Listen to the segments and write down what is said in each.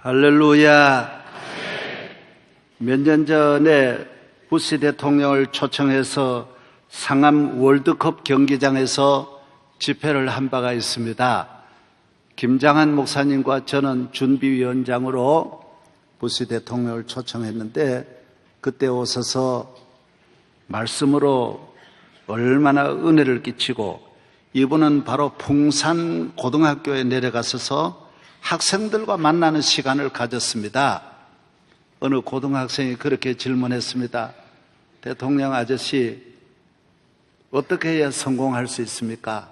할렐루야. 몇 년 전에 부시 대통령을 초청해서 상암 월드컵 경기장에서 집회를 한 바가 있습니다. 김장한 목사님과 저는 준비위원장으로 부시 대통령을 초청했는데 그때 오셔서 말씀으로 얼마나 은혜를 끼치고, 이분은 바로 풍산 고등학교에 내려가셔서 학생들과 만나는 시간을 가졌습니다. 어느 고등학생이 그렇게 질문했습니다. 대통령 아저씨, 어떻게 해야 성공할 수 있습니까?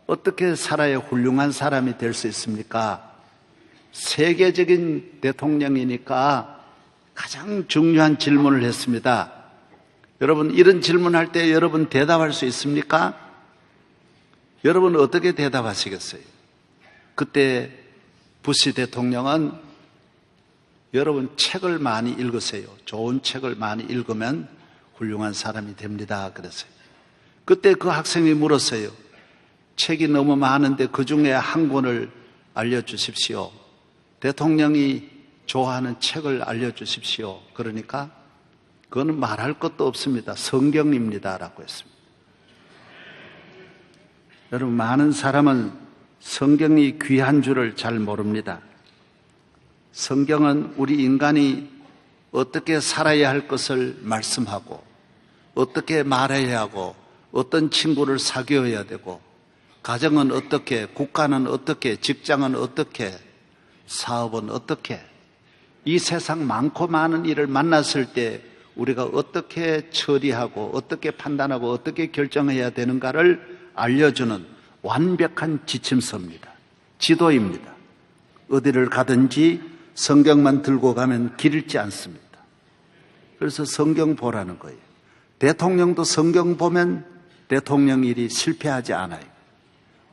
어떻게 살아야 훌륭한 사람이 될 수 있습니까? 세계적인 대통령이니까 가장 중요한 질문을 했습니다. 여러분, 이런 질문할 때 여러분 대답할 수 있습니까? 여러분 어떻게 대답하시겠어요? 그때 부시 대통령은 여러분 책을 많이 읽으세요. 좋은 책을 많이 읽으면 훌륭한 사람이 됩니다. 그랬어요. 그때 그 학생이 물었어요. 책이 너무 많은데 그 중에 한 권을 알려주십시오. 대통령이 좋아하는 책을 알려주십시오. 그러니까 그거는 말할 것도 없습니다. 성경입니다. 라고 했습니다. 여러분, 많은 사람은 성경이 귀한 줄을 잘 모릅니다. 성경은 우리 인간이 어떻게 살아야 할 것을 말씀하고, 어떻게 말해야 하고, 어떤 친구를 사귀어야 되고, 가정은 어떻게, 국가는 어떻게, 직장은 어떻게, 사업은 어떻게, 이 세상 많고 많은 일을 만났을 때 우리가 어떻게 처리하고, 어떻게 판단하고, 어떻게 결정해야 되는가를 알려주는 완벽한 지침서입니다. 지도입니다. 어디를 가든지 성경만 들고 가면 길 잃지 않습니다. 그래서 성경 보라는 거예요. 대통령도 성경 보면 대통령 일이 실패하지 않아요.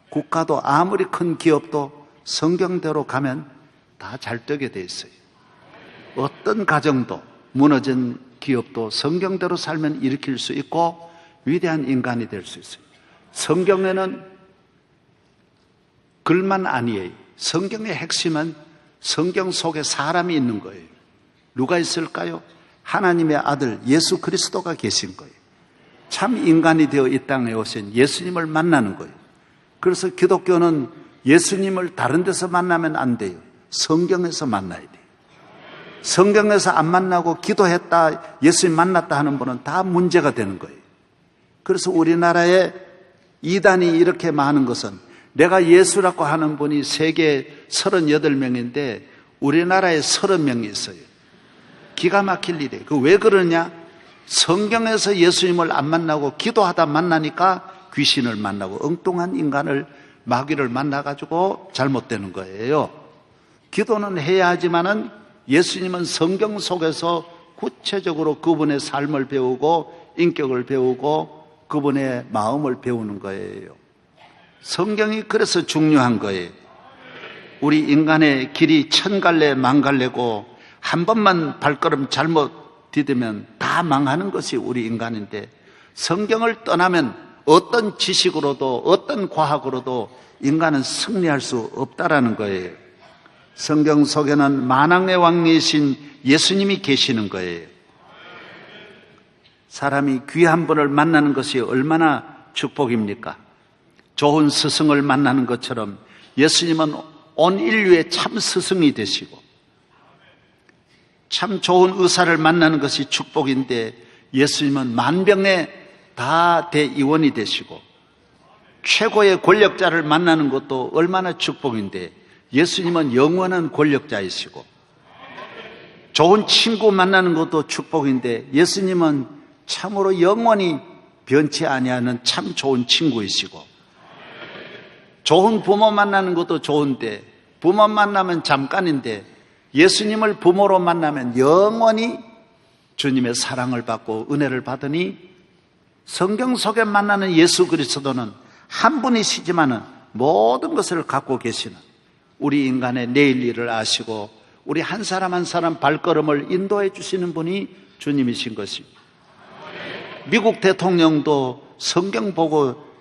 국가도 아무리 큰 기업도 성경대로 가면 다 잘 되게 돼 있어요. 어떤 가정도, 무너진 기업도 성경대로 살면 일으킬 수 있고 위대한 인간이 될 수 있어요. 성경에는 글만 아니에요. 성경의 핵심은 성경 속에 사람이 있는 거예요. 누가 있을까요? 하나님의 아들 예수 그리스도가 계신 거예요. 참 인간이 되어 이 땅에 오신 예수님을 만나는 거예요. 그래서 기독교는 예수님을 다른 데서 만나면 안 돼요. 성경에서 만나야 돼요. 성경에서 안 만나고 기도했다, 예수님 만났다 하는 분은 다 문제가 되는 거예요. 그래서 우리나라에 이단이 이렇게 많은 것은, 내가 예수라고 하는 분이 세계 38명인데 우리나라에 30명이 있어요. 기가 막힐 일이에요. 그 왜 그러냐? 성경에서 예수님을 안 만나고 기도하다 만나니까 귀신을 만나고 엉뚱한 인간을, 마귀를 만나가지고 잘못되는 거예요. 기도는 해야 하지만은 예수님은 성경 속에서 구체적으로 그분의 삶을 배우고 인격을 배우고 그분의 마음을 배우는 거예요. 성경이 그래서 중요한 거예요. 우리 인간의 길이 천갈래 만갈래고 한 번만 발걸음 잘못 디디면 다 망하는 것이 우리 인간인데, 성경을 떠나면 어떤 지식으로도 어떤 과학으로도 인간은 승리할 수 없다라는 거예요. 성경 속에는 만왕의 왕이신 예수님이 계시는 거예요. 사람이 귀한 분을 만나는 것이 얼마나 축복입니까? 좋은 스승을 만나는 것처럼 예수님은 온 인류의 참 스승이 되시고, 참 좋은 의사를 만나는 것이 축복인데 예수님은 만병의 다 대의원이 되시고, 최고의 권력자를 만나는 것도 얼마나 축복인데 예수님은 영원한 권력자이시고, 좋은 친구 만나는 것도 축복인데 예수님은 참으로 영원히 변치 아니하는 참 좋은 친구이시고, 좋은 부모 만나는 것도 좋은데 부모 만나면 잠깐인데 예수님을 부모로 만나면 영원히 주님의 사랑을 받고 은혜를 받으니, 성경 속에 만나는 예수 그리스도는 한 분이시지만은 모든 것을 갖고 계시는, 우리 인간의 내일 일을 아시고 우리 한 사람 한 사람 발걸음을 인도해 주시는 분이 주님이신 것입니다. 미국 대통령도 성경 보고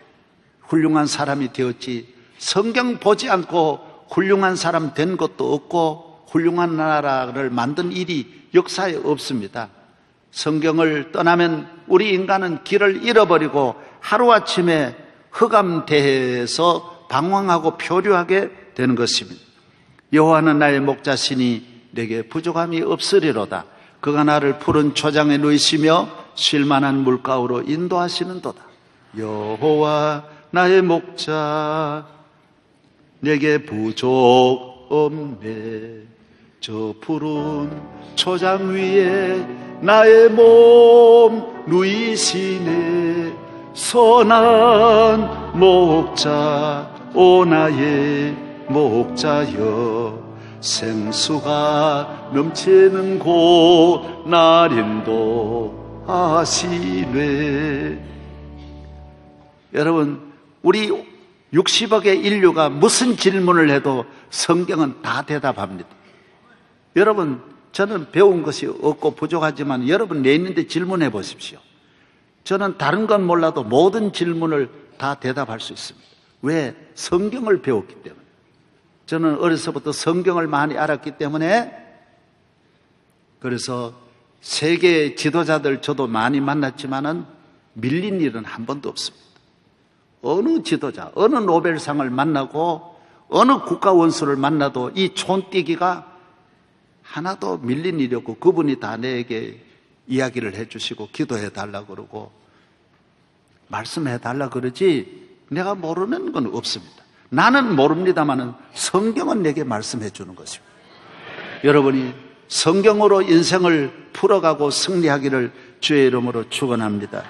훌륭한 사람이 되었지, 성경 보지 않고 훌륭한 사람 된 것도 없고 훌륭한 나라를 만든 일이 역사에 없습니다. 성경을 떠나면 우리 인간은 길을 잃어버리고 하루아침에 흑암대해에서 방황하고 표류하게 되는 것입니다. 여호와는 나의 목자시니 내게 부족함이 없으리로다. 그가 나를 푸른 초장에 누이시며 쉴만한 물가로 인도하시는도다. 여호와 나의 목자 내게 부족 없네. 저 푸른 초장 위에 나의 몸 누이시네. 선한 목자 오 나의 목자여 생수가 넘치는 곳 날 인도하시네. 여러분, 우리 60억의 인류가 무슨 질문을 해도 성경은 다 대답합니다. 여러분, 저는 배운 것이 없고 부족하지만 여러분 내 있는데 질문해 보십시오. 저는 다른 건 몰라도 모든 질문을 다 대답할 수 있습니다. 왜? 성경을 배웠기 때문에. 저는 어려서부터 성경을 많이 알았기 때문에, 그래서 세계 지도자들 저도 많이 만났지만은 밀린 일은 한 번도 없습니다. 어느 지도자, 어느 노벨상을 만나고 어느 국가 원수를 만나도 이 촌뛰기가 하나도 밀린 일이 없고 그분이 다 내게 이야기를 해주시고 기도해 달라고 그러고 말씀해 달라고 그러지 내가 모르는 건 없습니다. 나는 모릅니다마는 성경은 내게 말씀해 주는 것입니다. 여러분이 성경으로 인생을 풀어가고 승리하기를 주의 이름으로 축원합니다.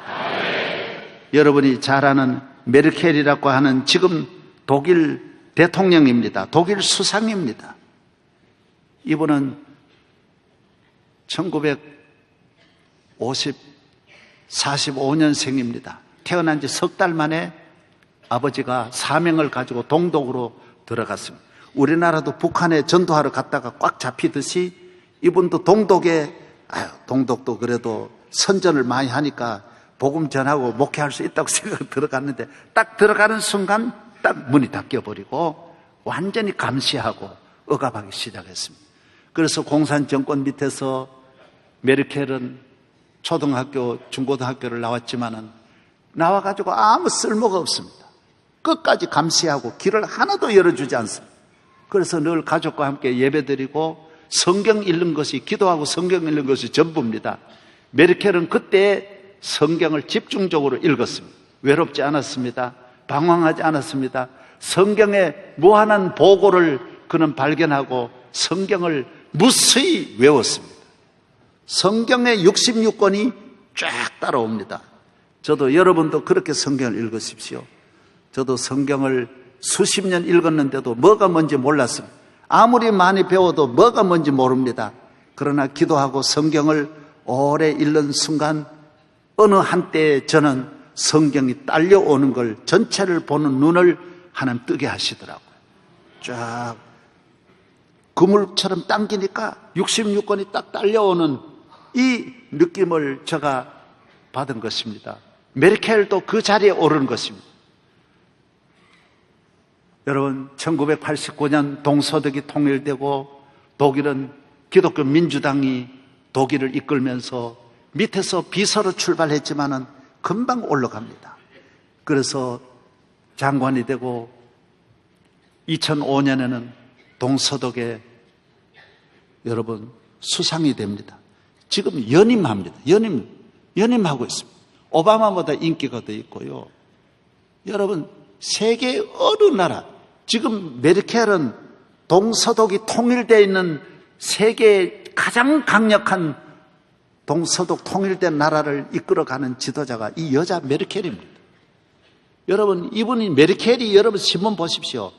여러분이 잘 아는 메르켈이라고 하는 지금 독일 대통령입니다. 독일 수상입니다. 이분은 1945년생입니다. 태어난 지 석 달 만에 아버지가 사명을 가지고 동독으로 들어갔습니다. 우리나라도 북한에 전도하러 갔다가 꽉 잡히듯이 이분도 동독에, 동독도 그래도 선전을 많이 하니까 복음 전하고 목회할 수 있다고 생각 들어갔는데 딱 들어가는 순간 딱 문이 닫혀버리고 완전히 감시하고 억압하기 시작했습니다. 그래서 공산 정권 밑에서 메르켈은 초등학교, 중고등학교를 나왔지만은 나와가지고 아무 쓸모가 없습니다. 끝까지 감시하고 길을 하나도 열어주지 않습니다. 그래서 늘 가족과 함께 예배드리고 성경 읽는 것이, 기도하고 성경 읽는 것이 전부입니다. 메르켈은 그때 성경을 집중적으로 읽었습니다. 외롭지 않았습니다. 방황하지 않았습니다. 성경의 무한한 보고를 그는 발견하고 성경을 무수히 외웠습니다. 성경의 66권이 쫙 따라옵니다. 저도 여러분도 그렇게 성경을 읽으십시오. 저도 성경을 수십 년 읽었는데도 뭐가 뭔지 몰랐습니다. 아무리 많이 배워도 뭐가 뭔지 모릅니다. 그러나 기도하고 성경을 오래 읽는 순간 어느 한때에 저는 성경이 딸려오는 걸, 전체를 보는 눈을 하나님 뜨게 하시더라고요. 쫙 그물처럼 당기니까 66권이 딱 딸려오는 이 느낌을 제가 받은 것입니다. 메르켈도 그 자리에 오른 것입니다. 여러분, 1989년 동서독이 통일되고 독일은 기독교 민주당이 독일을 이끌면서 밑에서 비서로 출발했지만은 금방 올라갑니다. 그래서 장관이 되고 2005년에는 동서독에 여러분 수상이 됩니다. 지금 연임합니다. 연임하고 있습니다. 오바마보다 인기가 더 있고요. 여러분, 세계 어느 나라, 지금 메르켈은 동서독이 통일되어 있는 세계의 가장 강력한 동서독 통일된 나라를 이끌어가는 지도자가 이 여자 메르켈입니다. 여러분, 이분이 메르켈이 여러분 신문 보십시오.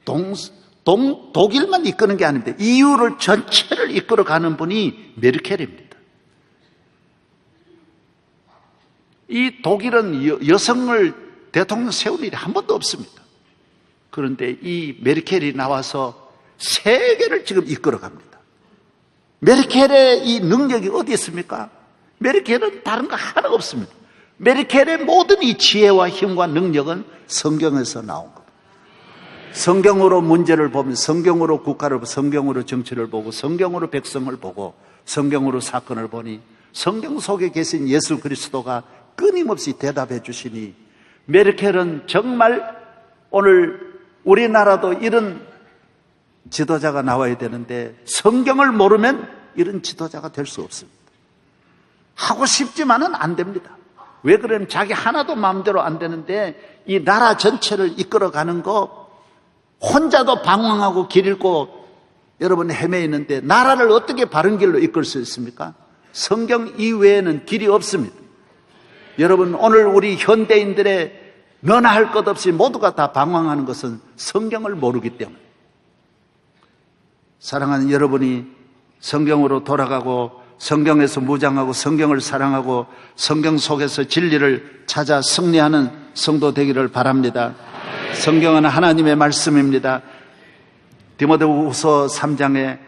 독일만 이끄는 게 아닙니다. EU를 전체를 이끌어가는 분이 메르켈입니다. 이 독일은 여성을 대통령 세울 일이 한 번도 없습니다. 그런데 이 메르켈이 나와서 세계를 지금 이끌어갑니다. 메르켈의 이 능력이 어디 있습니까? 메르켈은 다른 거 하나가 없습니다. 메르켈의 모든 이 지혜와 힘과 능력은 성경에서 나온 겁니다. 성경으로 문제를 보면 성경으로 국가를 보고 성경으로 정치를 보고 성경으로 백성을 보고 성경으로 사건을 보니 성경 속에 계신 예수 그리스도가 끊임없이 대답해 주시니 메르켈은 정말 오늘 우리나라도 이런 지도자가 나와야 되는데 성경을 모르면 이런 지도자가 될 수 없습니다. 하고 싶지만은 안 됩니다. 왜 그러냐면 자기 하나도 마음대로 안 되는데 이 나라 전체를 이끌어가는 거 혼자도 방황하고 길 잃고 여러분 헤매이는데 나라를 어떻게 바른 길로 이끌 수 있습니까? 성경 이외에는 길이 없습니다. 여러분 오늘 우리 현대인들의 너나 할 것 없이 모두가 다 방황하는 것은 성경을 모르기 때문에. 사랑하는 여러분이 성경으로 돌아가고 성경에서 무장하고 성경을 사랑하고 성경 속에서 진리를 찾아 승리하는 성도 되기를 바랍니다. 성경은 하나님의 말씀입니다. 디모데후서 3장에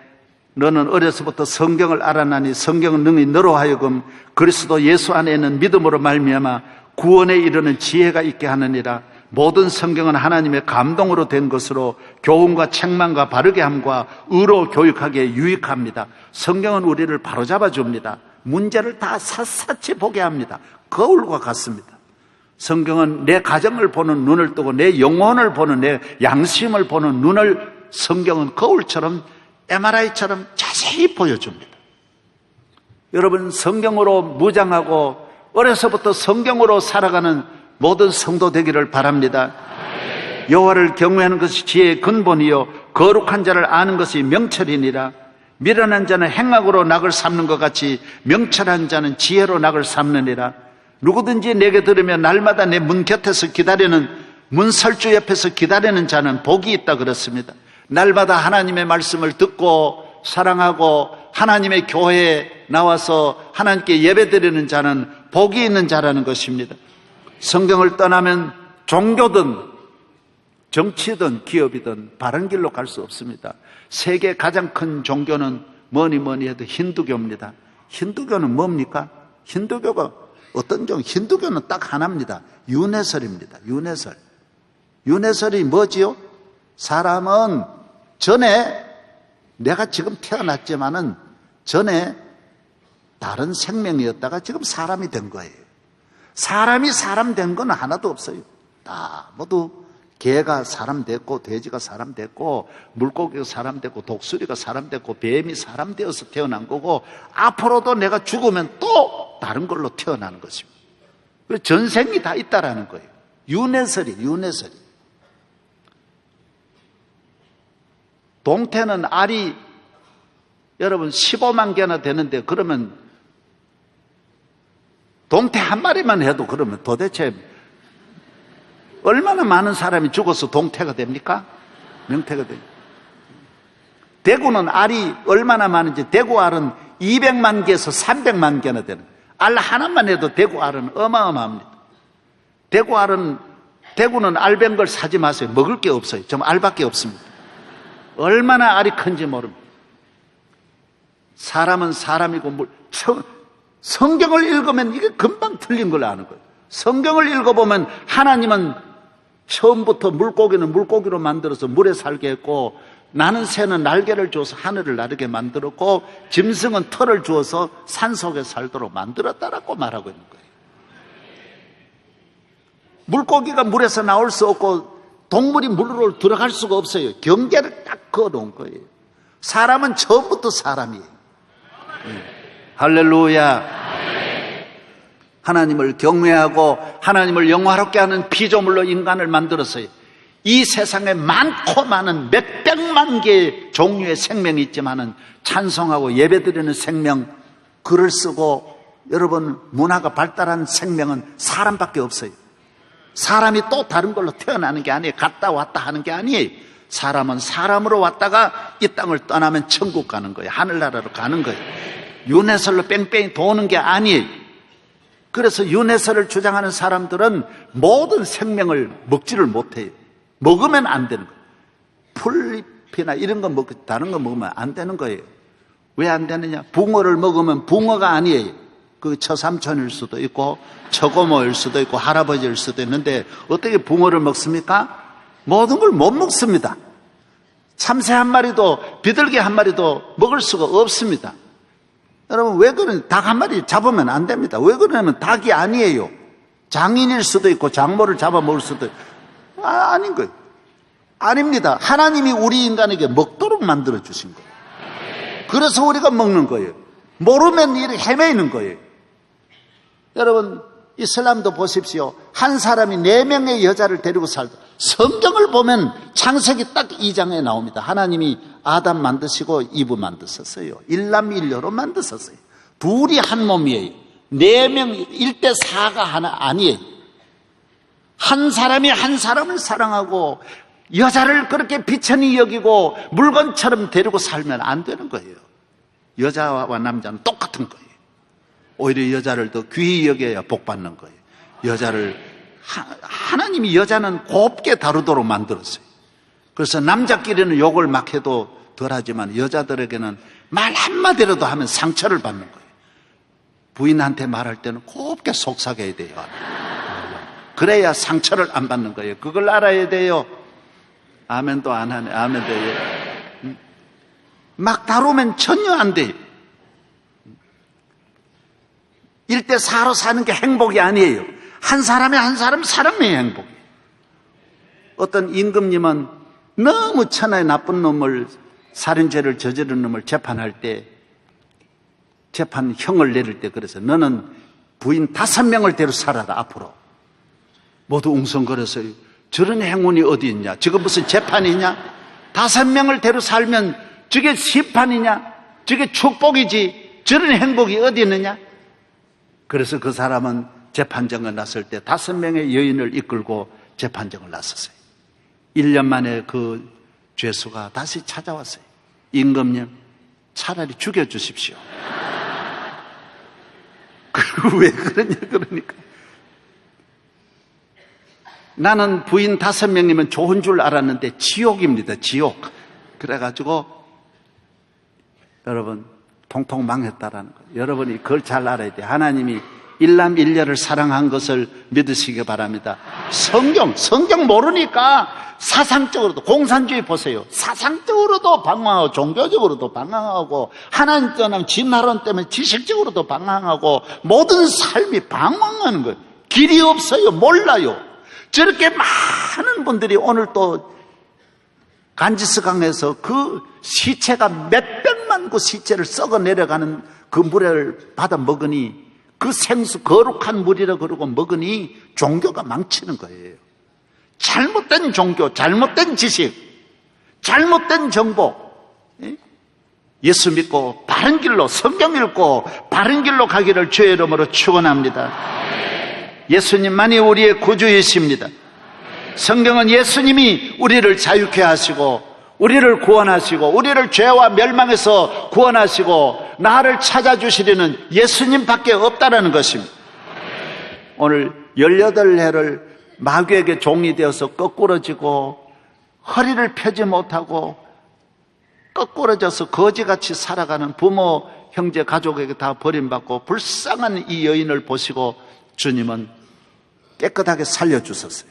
너는 어려서부터 성경을 알아나니 성경은 능히 너로 하여금 그리스도 예수 안에 있는 믿음으로 말미암아 구원에 이르는 지혜가 있게 하느니라. 모든 성경은 하나님의 감동으로 된 것으로 교훈과 책망과 바르게 함과 의로 교육하기에 유익합니다. 성경은 우리를 바로잡아 줍니다. 문제를 다 샅샅이 보게 합니다. 거울과 같습니다. 성경은 내 가정을 보는 눈을 뜨고 내 영혼을 보는 내 양심을 보는 눈을 성경은 거울처럼 MRI처럼 자세히 보여줍니다. 여러분 성경으로 무장하고 어려서부터 성경으로 살아가는 모든 성도 되기를 바랍니다. 여호와를 경외하는 것이 지혜의 근본이요 거룩한 자를 아는 것이 명철이니라. 미련한 자는 행악으로 낙을 삼는 것 같이 명철한 자는 지혜로 낙을 삼느니라. 누구든지 내게 들으며 날마다 내 문 곁에서 기다리는 문설주 옆에서 기다리는 자는 복이 있다 그렇습니다. 날마다 하나님의 말씀을 듣고 사랑하고 하나님의 교회에 나와서 하나님께 예배드리는 자는 복이 있는 자라는 것입니다. 성경을 떠나면 종교든 정치든 기업이든 바른 길로 갈 수 없습니다. 세계 가장 큰 종교는 뭐니 해도 힌두교입니다. 힌두교는 뭡니까? 힌두교가 어떤 종교? 힌두교는 딱 하나입니다. 윤회설입니다. 윤회설. 윤회설이 뭐지요? 사람은 전에 내가 지금 태어났지만은 전에 다른 생명이었다가 지금 사람이 된 거예요. 사람이 사람 된 건 하나도 없어요. 다 모두 개가 사람 됐고 돼지가 사람 됐고 물고기가 사람 됐고 독수리가 사람 됐고 뱀이 사람 되어서 태어난 거고 앞으로도 내가 죽으면 또 다른 걸로 태어나는 것입니다. 전생이 다 있다라는 거예요. 윤회설이. 동태는 알이 여러분 15만 개나 되는데 그러면 동태 한 마리만 해도 그러면 도대체 얼마나 많은 사람이 죽어서 동태가 됩니까? 명태가 됩니까? 대구는 알이 얼마나 많은지 대구 알은 200만 개에서 300만 개나 되는 알 하나만 해도 대구 알은 어마어마합니다. 대구는 알뱅 걸 사지 마세요. 먹을 게 없어요. 좀 알밖에 없습니다. 얼마나 알이 큰지 모릅니다. 사람은 사람이고 성경을 읽으면 이게 금방 틀린 걸 아는 거예요. 성경을 읽어보면 하나님은 처음부터 물고기는 물고기로 만들어서 물에 살게 했고 나는 새는 날개를 주어서 하늘을 나르게 만들었고 짐승은 털을 주어서 산속에 살도록 만들었다라고 말하고 있는 거예요. 물고기가 물에서 나올 수 없고 동물이 물로 들어갈 수가 없어요. 경계를 딱 그어놓은 거예요. 사람은 처음부터 사람이에요. 할렐루야. 하나님을 경외하고 하나님을 영화롭게 하는 피조물로 인간을 만들었어요. 이 세상에 많고 많은 몇백만 개의 종류의 생명이 있지만은 찬송하고 예배드리는 생명, 글을 쓰고 여러분 문화가 발달한 생명은 사람밖에 없어요. 사람이 또 다른 걸로 태어나는 게 아니에요. 갔다 왔다 하는 게 아니에요. 사람은 사람으로 왔다가 이 땅을 떠나면 천국 가는 거예요. 하늘나라로 가는 거예요. 윤회설로 뺑뺑이 도는 게 아니에요. 그래서 윤회설을 주장하는 사람들은 모든 생명을 먹지를 못해요. 먹으면 안 되는 거예요. 풀잎이나 이런 거 먹고 다른 거 먹으면 안 되는 거예요. 왜 안 되느냐? 붕어를 먹으면 붕어가 아니에요. 그 처삼촌일 수도 있고 처고모일 수도 있고 할아버지일 수도 있는데 어떻게 붕어를 먹습니까? 모든 걸 못 먹습니다. 참새 한 마리도 비둘기 한 마리도 먹을 수가 없습니다. 여러분 왜 그러냐? 닭 한 마리 잡으면 안 됩니다. 왜 그러냐면 닭이 아니에요. 장인일 수도 있고 장모를 잡아먹을 수도 있고 아닌 거예요. 아닙니다. 하나님이 우리 인간에게 먹도록 만들어 주신 거예요. 그래서 우리가 먹는 거예요. 모르면 이렇게 헤매이는 거예요. 여러분 이슬람도 보십시오. 한 사람이 4명의 여자를 데리고 살다. 성경을 보면 창세기 딱 2장에 나옵니다. 하나님이 아담 만드시고 이브 만드셨어요. 일남일녀로 만드셨어요. 둘이 한 몸이에요. 4명 1대4가 하나 아니에요. 한 사람이 한 사람을 사랑하고 여자를 그렇게 비천히 여기고 물건처럼 데리고 살면 안 되는 거예요. 여자와 남자는 똑같은 거예요. 오히려 여자를 더 귀히 여겨야 복 받는 거예요. 여자를 하나님이 여자는 곱게 다루도록 만들었어요. 그래서 남자끼리는 욕을 막 해도 덜하지만 여자들에게는 말 한마디라도 하면 상처를 받는 거예요. 부인한테 말할 때는 곱게 속삭여야 돼요. 그래야 상처를 안 받는 거예요. 그걸 알아야 돼요. 아멘도 안 하네. 아멘도 해요. 막 다루면 전혀 안 돼요. 1대4로 사는 게 행복이 아니에요. 한 사람이 한 사람 사랑해야 행복이에요. 어떤 임금님은 너무 천하의 나쁜 놈을 살인죄를 저지른 놈을 재판할 때 재판형을 내릴 때 그래서 너는 부인 5명을 데리고 살아라 앞으로. 모두 웅성거려서 저런 행운이 어디 있냐? 지금 무슨 재판이냐? 5명을 데리고 살면 저게 심판이냐? 저게 축복이지. 저런 행복이 어디 있느냐? 그래서 그 사람은 재판정을 났을 때 5명의 여인을 이끌고 재판정을 났었어요. 1년 만에 그 죄수가 다시 찾아왔어요. 임금님, 차라리 죽여주십시오. 그리고 왜 그러냐 그러니까 나는 부인 5명이면 좋은 줄 알았는데 지옥입니다. 지옥. 그래가지고 여러분 통통 망했다라는 거예요. 여러분이 그걸 잘 알아야 돼요. 하나님이 일남일녀를 사랑한 것을 믿으시기 바랍니다. 성경 모르니까 사상적으로도 공산주의 보세요. 사상적으로도 방황하고 종교적으로도 방황하고 하나님 떠나면 지 나라 때문에 지식적으로도 방황하고 모든 삶이 방황하는 거예요. 길이 없어요. 몰라요. 저렇게 많은 분들이 오늘 또 간지스강에서 그 시체가 몇백만 구 시체를 썩어 내려가는 그 물을 받아 먹으니 그 생수 거룩한 물이라 그러고 먹으니 종교가 망치는 거예요. 잘못된 종교, 잘못된 지식, 잘못된 정보. 예수 믿고 바른 길로 성경 읽고 바른 길로 가기를 주의 이름으로 축원합니다. 예수님만이 우리의 구주이십니다. 성경은 예수님이 우리를 자유케 하시고 우리를 구원하시고 우리를 죄와 멸망에서 구원하시고 나를 찾아주시리는 예수님밖에 없다라는 것입니다. 오늘 18해를 마귀에게 종이 되어서 거꾸러지고 허리를 펴지 못하고 거꾸러져서 거지같이 살아가는 부모, 형제, 가족에게 다 버림받고 불쌍한 이 여인을 보시고 주님은 깨끗하게 살려주셨어요.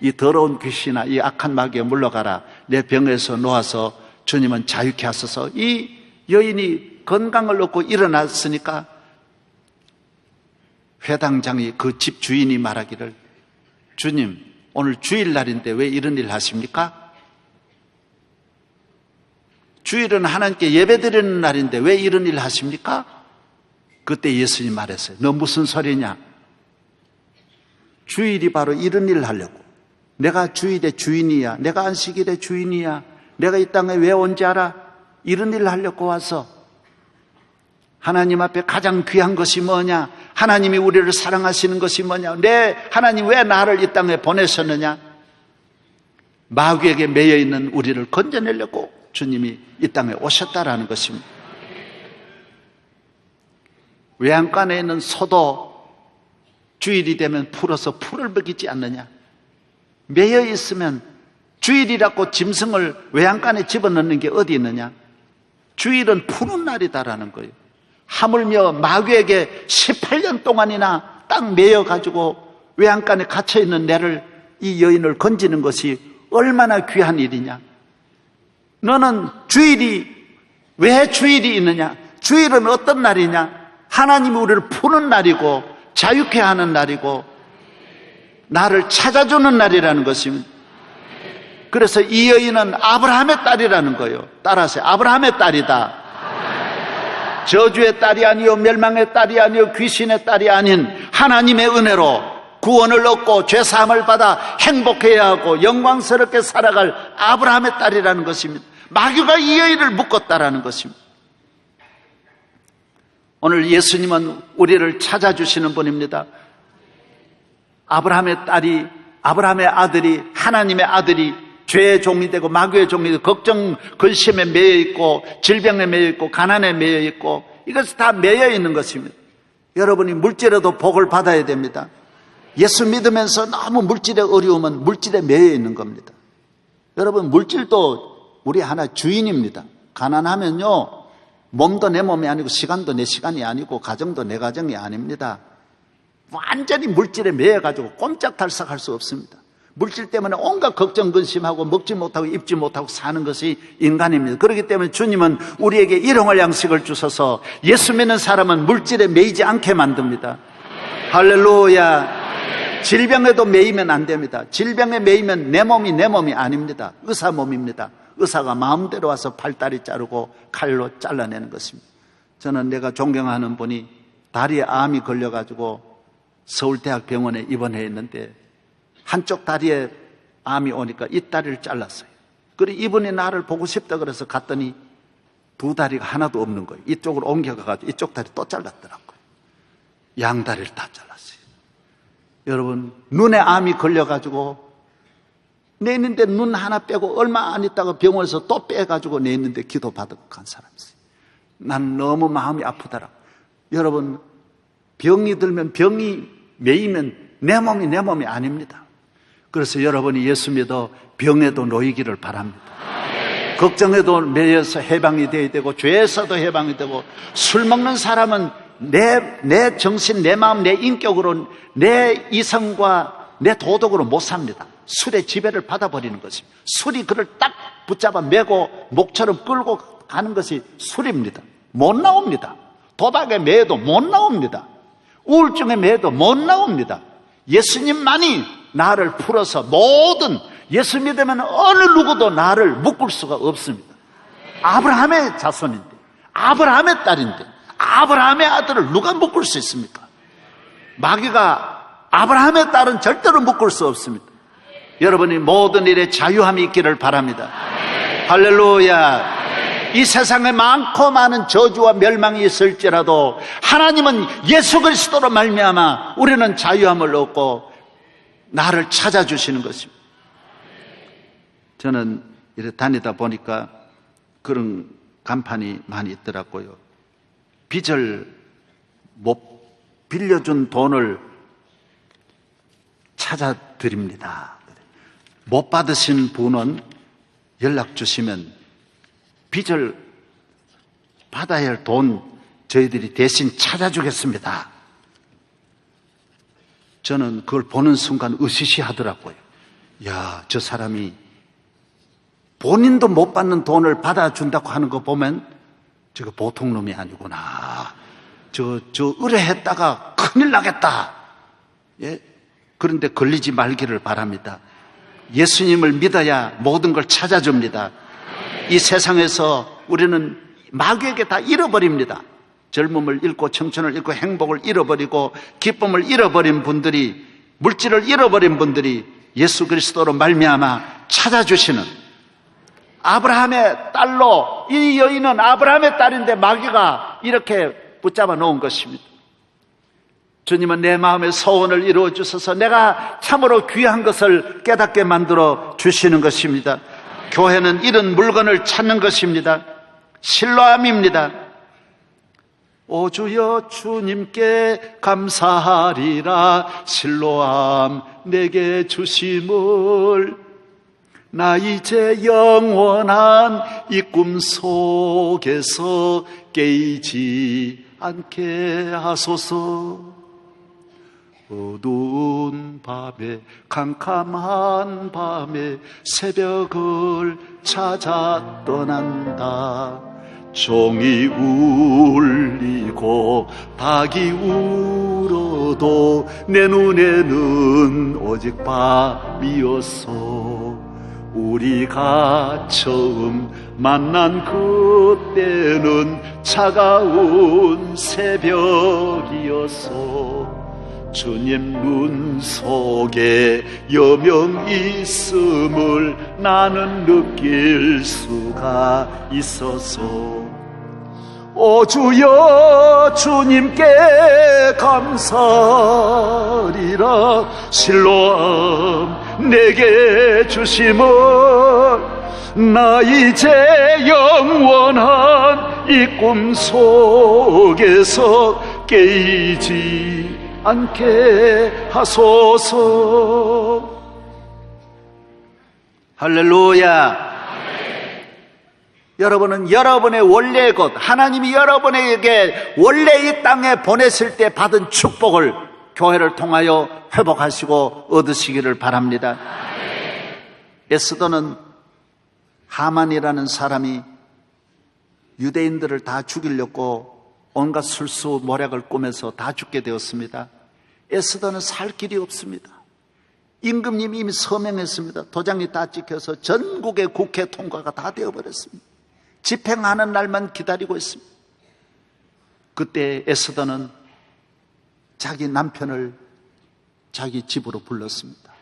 이 더러운 귀신아, 이 악한 마귀에 물러가라. 내 병에서 놓아서 주님은 자유케 하소서. 이 여인이 건강을 얻고 일어났으니까 회당장이 그 집 주인이 말하기를 주님, 오늘 주일날인데 왜 이런 일 하십니까? 주일은 하나님께 예배드리는 날인데 왜 이런 일 하십니까? 그때 예수님 말했어요. 너 무슨 소리냐? 주일이 바로 이런 일을 하려고. 내가 주일의 주인이야. 내가 안식일의 주인이야. 내가 이 땅에 왜 온지 알아? 이런 일을 하려고 와서 하나님 앞에 가장 귀한 것이 뭐냐? 하나님이 우리를 사랑하시는 것이 뭐냐? 하나님 왜 나를 이 땅에 보내셨느냐? 마귀에게 매여 있는 우리를 건져내려고 주님이 이 땅에 오셨다라는 것입니다. 외양간에 있는 소도 주일이 되면 풀어서 풀을 먹이지 않느냐? 매여 있으면 주일이라고 짐승을 외양간에 집어넣는 게 어디 있느냐? 주일은 푸는 날이다라는 거예요. 하물며 마귀에게 18년 동안이나 딱 매여 가지고 외양간에 갇혀 있는 내를 이 여인을 건지는 것이 얼마나 귀한 일이냐. 너는 주일이 왜 주일이 있느냐? 주일은 어떤 날이냐? 하나님이 우리를 푸는 날이고 자유케 하는 날이고 나를 찾아주는 날이라는 것입니다. 그래서 이 여인은 아브라함의 딸이라는 거예요. 따라서 아브라함의 딸이다. 저주의 딸이 아니요 멸망의 딸이 아니요 귀신의 딸이 아닌 하나님의 은혜로 구원을 얻고 죄사함을 받아 행복해야 하고 영광스럽게 살아갈 아브라함의 딸이라는 것입니다. 마귀가 이 여인을 묶었다라는 것입니다. 오늘 예수님은 우리를 찾아주시는 분입니다. 아브라함의 딸이, 아브라함의 아들이, 하나님의 아들이 죄의 종이 되고 마귀의 종이 되고 걱정, 근심에 매여 있고 질병에 매여 있고 가난에 매여 있고 이것이 다 매여 있는 것입니다. 여러분이 물질에도 복을 받아야 됩니다. 예수 믿으면서 너무 물질의 어려움은 물질에 매여 있는 겁니다. 여러분, 물질도 우리 하나 주인입니다. 가난하면요, 몸도 내 몸이 아니고 시간도 내 시간이 아니고 가정도 내 가정이 아닙니다. 완전히 물질에 매여가지고 꼼짝달싹할 수 없습니다. 물질 때문에 온갖 걱정 근심하고 먹지 못하고 입지 못하고 사는 것이 인간입니다. 그렇기 때문에 주님은 우리에게 일용할 양식을 주셔서 예수 믿는 사람은 물질에 매이지 않게 만듭니다. 할렐루야. 질병에도 매이면 안 됩니다. 질병에 매이면 내 몸이 아닙니다. 의사 몸입니다. 의사가 마음대로 와서 팔다리 자르고 칼로 잘라내는 것입니다. 저는 내가 존경하는 분이 다리에 암이 걸려가지고 서울대학병원에 입원해 있는데 한쪽 다리에 암이 오니까 이 다리를 잘랐어요. 그리고 이분이 나를 보고 싶다 그래서 갔더니 두 다리가 하나도 없는 거예요. 이쪽으로 옮겨가가지고 이쪽 다리 또 잘랐더라고요. 양 다리를 다 잘랐어요. 여러분, 눈에 암이 걸려가지고 내있는데 눈 하나 빼고 얼마 안 있다가 병원에서 또 빼가지고 내있는데 기도 받고 간 사람이 있어요. 난 너무 마음이 아프더라고요. 여러분, 병이 들면 병이 매이면 내 몸이 아닙니다. 그래서 여러분이 예수 믿어 병에도 놓이기를 바랍니다. 걱정에도 매여서 해방이 되어야 되고 죄에서도 해방이 되고 술 먹는 사람은 내 정신, 내 마음, 내 인격으로 내 이성과 내 도덕으로 못 삽니다. 술의 지배를 받아버리는 것입니다. 술이 그를 딱 붙잡아 매고 목처럼 끌고 가는 것이 술입니다. 못 나옵니다. 도박에 매여도 못 나옵니다. 우울증에 매여도 못 나옵니다. 예수님만이 나를 풀어서 모든 예수 믿으면 어느 누구도 나를 묶을 수가 없습니다. 아브라함의 자손인데, 아브라함의 딸인데, 아브라함의 아들을 누가 묶을 수 있습니까? 마귀가 아브라함의 딸은 절대로 묶을 수 없습니다. 여러분이 모든 일에 자유함이 있기를 바랍니다. 할렐루야. 이 세상에 많고 많은 저주와 멸망이 있을지라도 하나님은 예수 그리스도로 말미암아 우리는 자유함을 얻고 나를 찾아주시는 것입니다. 저는 이렇게 다니다 보니까 그런 간판이 많이 있더라고요. 빚을 못 빌려준 돈을 찾아드립니다. 못 받으신 분은 연락 주시면 빚을 받아야 할 돈 저희들이 대신 찾아주겠습니다. 저는 그걸 보는 순간 으시시하더라고요. 야, 저 사람이 본인도 못 받는 돈을 받아준다고 하는 거 보면 저거 보통 놈이 아니구나. 저 의뢰했다가 큰일 나겠다. 예? 그런데 걸리지 말기를 바랍니다. 예수님을 믿어야 모든 걸 찾아줍니다. 이 세상에서 우리는 마귀에게 다 잃어버립니다. 젊음을 잃고 청춘을 잃고 행복을 잃어버리고 기쁨을 잃어버린 분들이, 물질을 잃어버린 분들이 예수 그리스도로 말미암아 찾아주시는, 아브라함의 딸로, 이 여인은 아브라함의 딸인데 마귀가 이렇게 붙잡아 놓은 것입니다. 주님은 내 마음의 소원을 이루어 주셔서 내가 참으로 귀한 것을 깨닫게 만들어 주시는 것입니다. 교회는 이런 물건을 찾는 것입니다. 실로암입니다. 오 주여 주님께 감사하리라. 실로암 내게 주심을 나 이제 영원한 이 꿈 속에서 깨이지 않게 하소서. 어두운 밤에, 캄캄한 밤에 새벽을 찾아 떠난다. 종이 울리고 닭이 울어도 내 눈에는 오직 밤이었어. 우리가 처음 만난 그때는 차가운 새벽이었어. 주님 눈 속에 여명 있음을 나는 느낄 수가 있어서, 오 주여 주님께 감사리라. 실로암 내게 주심을 나 이제 영원한 이 꿈 속에서 깨이지 않게 하소서. 할렐루야. 여러분은 여러분의 원래의 것, 하나님이 여러분에게 원래 이 땅에 보냈을 때 받은 축복을 교회를 통하여 회복하시고 얻으시기를 바랍니다. 에스더는 하만이라는 사람이 유대인들을 다 죽이려고 온갖 술수 모략을 꾸며서 다 죽게 되었습니다. 에스더는 살 길이 없습니다. 임금님이 이미 서명했습니다. 도장이 다 찍혀서 전국의 국회 통과가 다 되어버렸습니다. 집행하는 날만 기다리고 있습니다. 그때 에스더는 자기 남편을 자기 집으로 불렀습니다.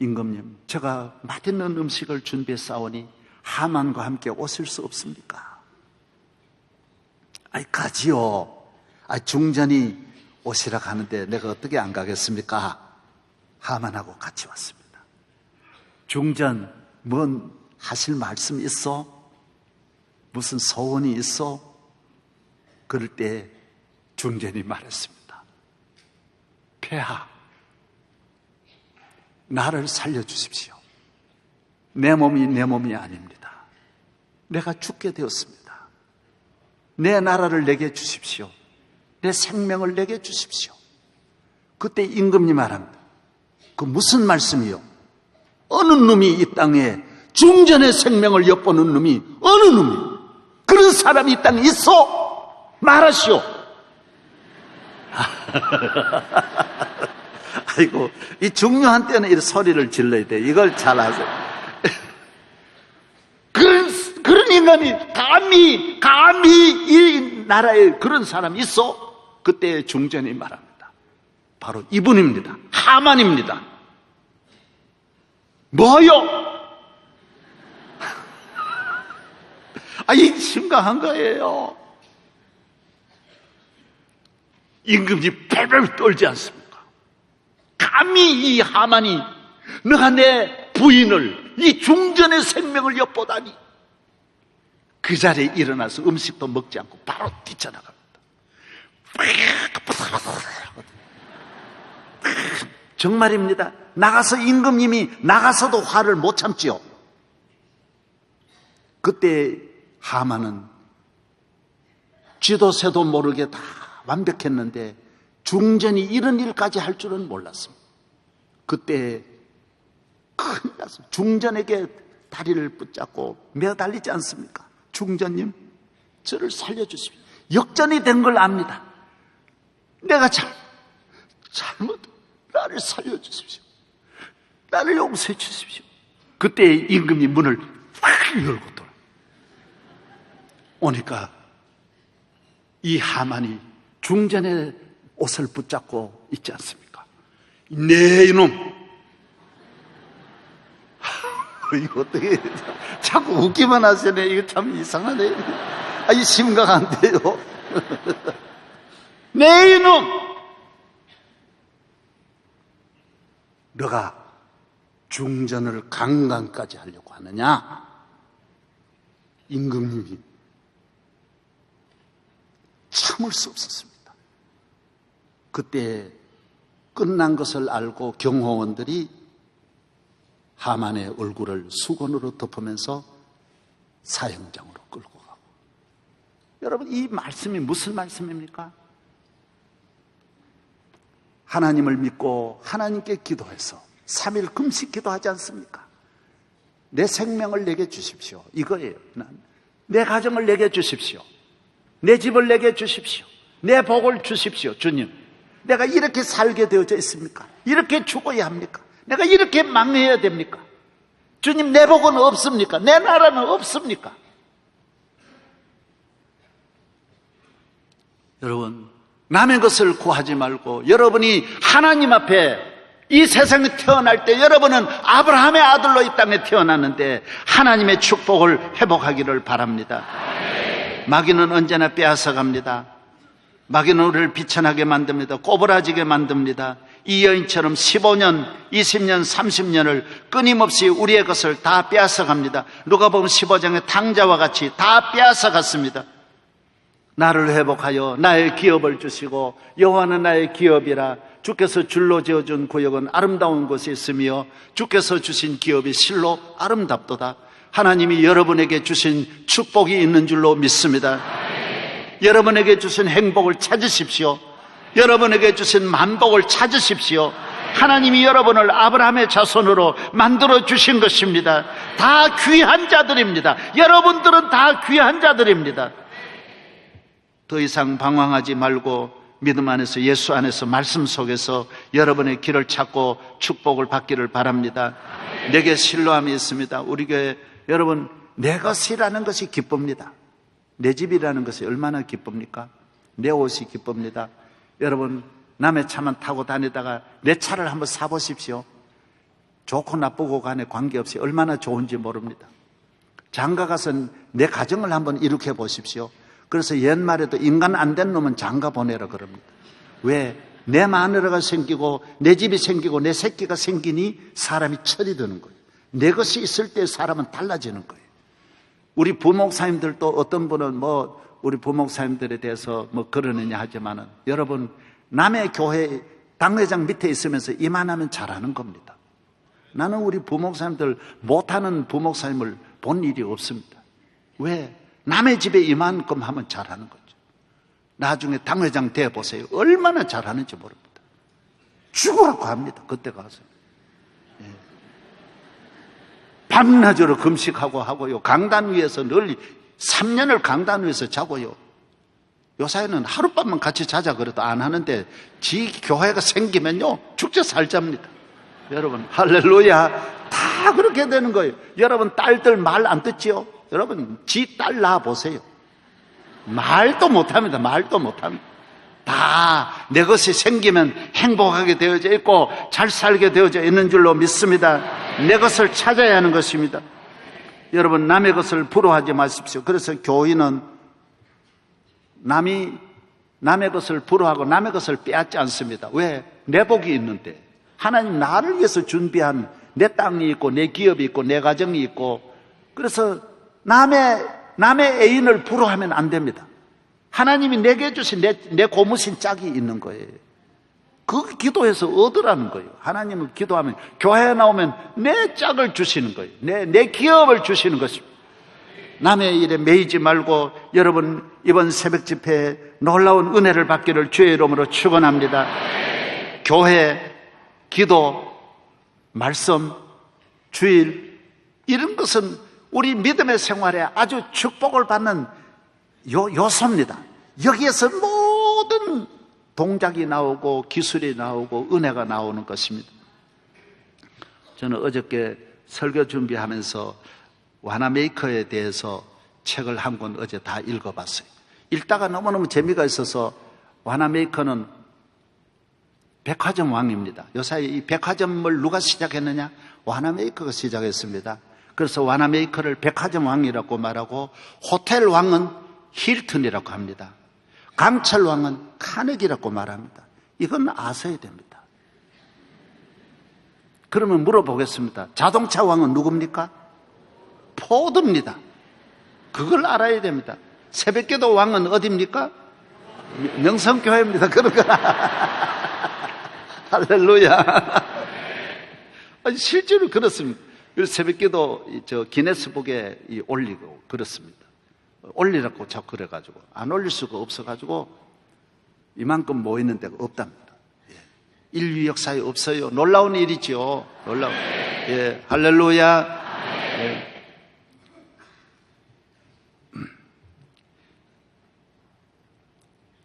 임금님, 제가 맛있는 음식을 준비해 싸우니 하만과 함께 오실 수 없습니까? 아이, 가지요. 중전이 오시라 가는데 내가 어떻게 안 가겠습니까? 하만하고 같이 왔습니다. 중전, 뭔 하실 말씀 있어? 무슨 소원이 있어? 그럴 때 중전이 말했습니다. 폐하, 나를 살려주십시오. 내 몸이 내 몸이 아닙니다. 내가 죽게 되었습니다. 내 나라를 내게 주십시오. 내 생명을 내게 주십시오. 그때 임금님 말합니다. 그 무슨 말씀이요? 어느 놈이 이 땅에 중전의 생명을 엿보는 놈이 어느 놈이? 그런 사람이 이 땅에 있어? 말하시오. 아이고, 이 중요한 때는 이런 소리를 질러야 돼. 이걸 잘 아세요. 그런 인간이 감히 이 나라에 그런 사람이 있어? 그때 중전이 말합니다. 바로 이분입니다. 하만입니다. 뭐요? 이 심각한 거예요. 임금이 벨벨 떨지 않습니까? 감히 이 하만이 너가 내 부인을, 이 중전의 생명을 엿보다니. 그 자리에 일어나서 음식도 먹지 않고 바로 뛰쳐나갑니다. 정말입니다. 나가서 임금님이 나가서도 화를 못 참지요. 그때 하만은 쥐도 새도 모르게 다 완벽했는데 중전이 이런 일까지 할 줄은 몰랐습니다. 그때 큰일 났습니다. 중전에게 다리를 붙잡고 매달리지 않습니까? 중전님, 저를 살려주십시오. 역전이 된 걸 압니다. 내가 잘못, 나를 살려주십시오. 나를 용서해 주십시오. 그때 임금이 문을 확 열고 돌아 오니까 이 하만이 중전의 옷을 붙잡고 있지 않습니까? 네 이놈, 이거 어떻게 자꾸 웃기만 하시네. 이거 참 이상하네. 이 심각한데요. 네 이놈, 너가 중전을 강간까지 하려고 하느냐? 임금님이 참을 수 없었습니다. 그때 끝난 것을 알고 경호원들이 하만의 얼굴을 수건으로 덮으면서 사형장으로 끌고 가고. 여러분, 이 말씀이 무슨 말씀입니까? 하나님을 믿고 하나님께 기도해서 3일 금식 기도하지 않습니까? 내 생명을 내게 주십시오. 이거예요. 내 가정을 내게 주십시오. 내 집을 내게 주십시오. 내 복을 주십시오. 주님, 내가 이렇게 살게 되어져 있습니까? 이렇게 죽어야 합니까? 내가 이렇게 망해야 됩니까? 주님, 내 복은 없습니까? 내 나라는 없습니까? 여러분, 남의 것을 구하지 말고 여러분이 하나님 앞에 이 세상에 태어날 때 여러분은 아브라함의 아들로 이 땅에 태어났는데 하나님의 축복을 회복하기를 바랍니다. 마귀는 언제나 빼앗아갑니다. 마귀는 우리를 비천하게 만듭니다. 꼬부라지게 만듭니다. 이 여인처럼 15년, 20년, 30년을 끊임없이 우리의 것을 다 빼앗아갑니다. 누가복음 15장의 탕자와 같이 다 빼앗아갔습니다. 나를 회복하여 나의 기업을 주시고 여호와는 나의 기업이라. 주께서 줄로 지어준 구역은 아름다운 곳에 있으며 주께서 주신 기업이 실로 아름답도다. 하나님이 여러분에게 주신 축복이 있는 줄로 믿습니다. 여러분에게 주신 행복을 찾으십시오. 여러분에게 주신 만복을 찾으십시오. 하나님이 여러분을 아브라함의 자손으로 만들어 주신 것입니다. 다 귀한 자들입니다. 여러분들은 다 귀한 자들입니다. 더 이상 방황하지 말고 믿음 안에서, 예수 안에서, 말씀 속에서 여러분의 길을 찾고 축복을 받기를 바랍니다. 내게 신뢰함이 있습니다. 우리 교회 여러분, 내 것이라는 것이 기쁩니다. 내 집이라는 것이 얼마나 기쁩니까? 내 옷이 기쁩니다. 여러분, 남의 차만 타고 다니다가 내 차를 한번 사보십시오. 좋고 나쁘고 간에 관계없이 얼마나 좋은지 모릅니다. 장가 가서 내 가정을 한번 일으켜 보십시오. 그래서 옛말에도 인간 안 된 놈은 장가 보내라 그럽니다. 왜? 내 마누라가 생기고 내 집이 생기고 내 새끼가 생기니 사람이 철이 드는 거예요. 내 것이 있을 때 사람은 달라지는 거예요. 우리 부목사님들도 어떤 분은 우리 부목사님들에 대해서 그러느냐 하지만은 여러분, 남의 교회 당회장 밑에 있으면서 이만하면 잘하는 겁니다. 나는 우리 부목사님들 못하는 부목사님을 본 일이 없습니다. 왜? 남의 집에 이만큼 하면 잘하는 거죠. 나중에 당회장 돼 보세요. 얼마나 잘하는지 모릅니다. 죽으라고 합니다. 그때 가서. 예. 밤낮으로 금식하고 하고요. 강단 위에서 늘 3년을 강단 위에서 자고요. 요사이는 하룻밤만 같이 자자 그래도 안 하는데 지 교회가 생기면요 축제 살잡니다. 여러분, 할렐루야. 다 그렇게 되는 거예요. 여러분, 딸들 말 안 듣지요? 여러분, 지 딸 낳아보세요. 말도 못합니다. 말도 못합니다. 다 내 것이 생기면 행복하게 되어져 있고 잘 살게 되어져 있는 줄로 믿습니다. 내 것을 찾아야 하는 것입니다. 여러분, 남의 것을 부러워하지 마십시오. 그래서 교인은 남의 것을 부러워하고 남의 것을 빼앗지 않습니다. 왜? 내 복이 있는데. 하나님 나를 위해서 준비한 내 땅이 있고 내 기업이 있고 내 가정이 있고, 그래서 남의 애인을 부러워하면 안 됩니다. 하나님이 내게 주신 내 고무신 짝이 있는 거예요. 그 기도해서 얻으라는 거예요. 하나님을 기도하면, 교회에 나오면 내 짝을 주시는 거예요. 내 기업을 주시는 것입니다. 남의 일에 매이지 말고 여러분, 이번 새벽 집회에 놀라운 은혜를 받기를 주의 이름으로 축원합니다. 교회, 기도, 말씀, 주일, 이런 것은 우리 믿음의 생활에 아주 축복을 받는 요소입니다. 여기에서 모든 동작이 나오고 기술이 나오고 은혜가 나오는 것입니다. 저는 어저께 설교 준비하면서 와나메이커에 대해서 책을 한 권 어제 다 읽어봤어요. 읽다가 너무너무 재미가 있어서, 와나메이커는 백화점 왕입니다. 요사이 이 백화점을 누가 시작했느냐? 와나메이커가 시작했습니다. 그래서 와나메이커를 백화점 왕이라고 말하고, 호텔 왕은 힐튼이라고 합니다. 강철 왕은 카네기라고 말합니다. 이건 아셔야 됩니다. 그러면 물어보겠습니다. 자동차 왕은 누굽니까? 포드입니다. 그걸 알아야 됩니다. 새벽기도 왕은 어디입니까? 명성교회입니다. 그런가? 할렐루야. 아니, 실제로 그렇습니다. 새벽기도 기네스북에 올리고 그렇습니다. 올리라고 자꾸 그래가지고 안 올릴 수가 없어가지고 이만큼 모이는 데가 없답니다. 예. 인류 역사에 없어요. 놀라운 일이죠. 놀라운. 예, 할렐루야. 예.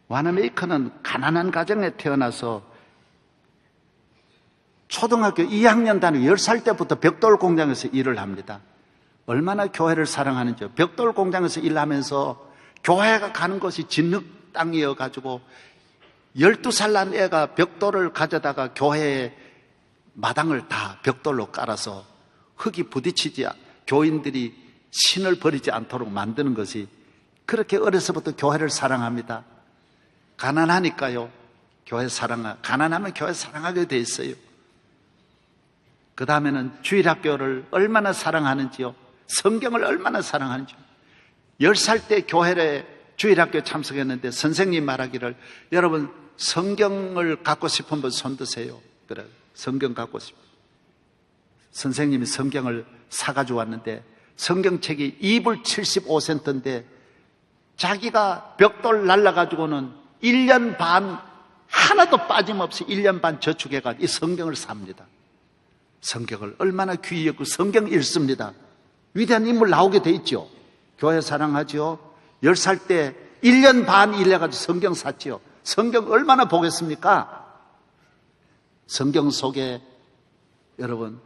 와나메이커는 가난한 가정에 태어나서 초등학교 2학년 다니고 10살 때부터 벽돌 공장에서 일을 합니다. 얼마나 교회를 사랑하는지요. 벽돌 공장에서 일하면서 교회가 가는 것이 진흙 땅이어가지고 12살 난 애가 벽돌을 가져다가 교회의 마당을 다 벽돌로 깔아서 흙이 부딪히지, 교인들이 신을 버리지 않도록 만드는 것이, 그렇게 어려서부터 교회를 사랑합니다. 가난하니까요, 가난하면 교회 사랑하게 돼 있어요. 그 다음에는 주일학교를 얼마나 사랑하는지요. 성경을 얼마나 사랑하는지요. 10살 때 교회에 주일학교 참석했는데 선생님 말하기를, 여러분 성경을 갖고 싶은 분 손 드세요. 그래, 성경 갖고 싶어. 선생님이 성경을 사가지고 왔는데 성경책이 2불 75센트인데 자기가 벽돌 날라가지고는 1년 반 하나도 빠짐없이 1년 반 저축해가지고 이 성경을 삽니다. 성경을 얼마나 귀히 여기고 성경 읽습니다. 위대한 인물 나오게 돼 있죠. 교회 사랑하죠. 10살 때 1년 반 일해가지고 성경 샀지요. 성경 얼마나 보겠습니까? 성경 속에 여러분